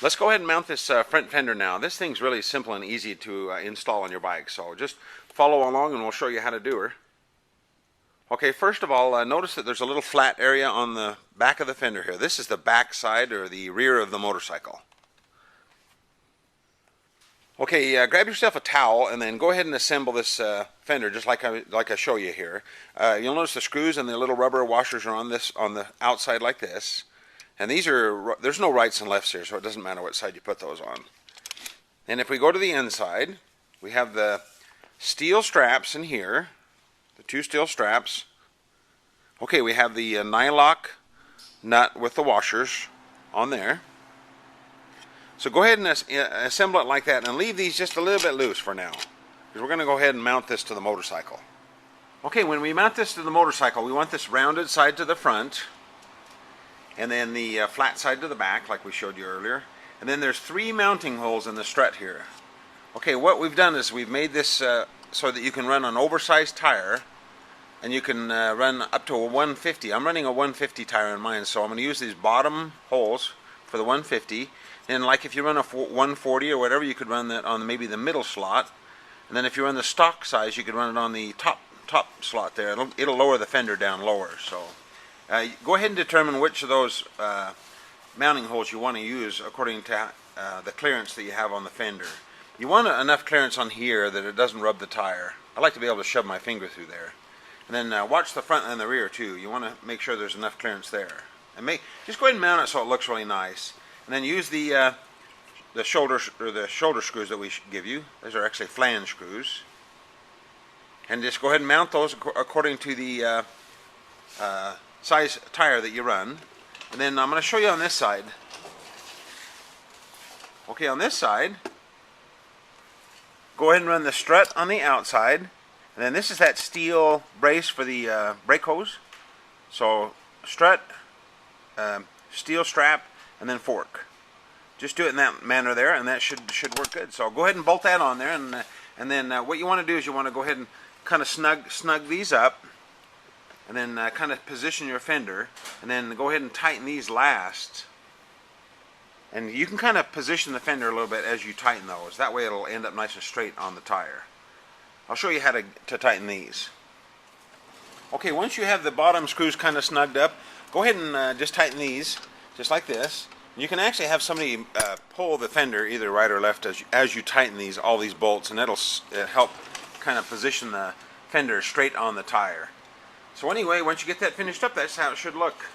Let's go ahead and mount this front fender now. This thing's really simple and easy to install on your bike, so just follow along and we'll show you how to do her. Okay, first of all, notice that there's a little flat area on the back of the fender here. This is the back side or the rear of the motorcycle. Okay, grab yourself a towel and then go ahead and assemble this fender just like I show you here. You'll notice the screws and the little rubber washers are on the outside like this. And there's no rights and lefts here, so it doesn't matter what side you put those on. And if we go to the inside, we have the steel straps in here, the two steel straps. Okay, we have the nylock nut with the washers on there. So go ahead and assemble it like that and leave these just a little bit loose for now, because we're going to go ahead and mount this to the motorcycle. Okay, when we mount this to the motorcycle, we want this rounded side to the front, and then the flat side to the back like we showed you earlier. And then there's 3 mounting holes in the strut here. Okay, what we've done is we've made this so that you can run an oversized tire, and you can run up to a 150. I'm running a 150 tire in mine, so I'm going to use these bottom holes for the 150. And like if you run a 140 or whatever, you could run that on maybe the middle slot. And then if you run the stock size, you could run it on the top slot there. It'll lower the fender down lower. So go ahead and determine which of those mounting holes you want to use according to the clearance that you have on the fender. You want enough clearance on here that it doesn't rub the tire. I like to be able to shove my finger through there. And then watch the front and the rear too. You want to make sure there's enough clearance there. And just go ahead and mount it so it looks really nice. And then use the shoulder screws that we give you. Those are actually flange screws. And just go ahead and mount those according to the size tire that you run. And then I'm going to show you on this side. Okay, on this side, go ahead and run the strut on the outside. And then this is that steel brace for the brake hose. So strut, steel strap, and then fork. Just do it in that manner there, and that should work good. So go ahead and bolt that on there, and then what you want to do is you want to go ahead and kind of snug these up, and then kind of position your fender, and then go ahead and tighten these last. And you can kind of position the fender a little bit as you tighten those. That way it'll end up nice and straight on the tire. I'll show you how to tighten these. Okay, once you have the bottom screws kind of snugged up, go ahead and just tighten these, just like this. You can actually have somebody pull the fender either right or left as you tighten all these bolts, and it'll help kind of position the fender straight on the tire. So anyway, once you get that finished up, that's how it should look.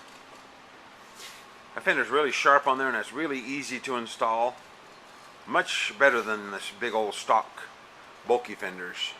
The fender's really sharp on there, and it's really easy to install. Much better than this big old stock bulky fenders.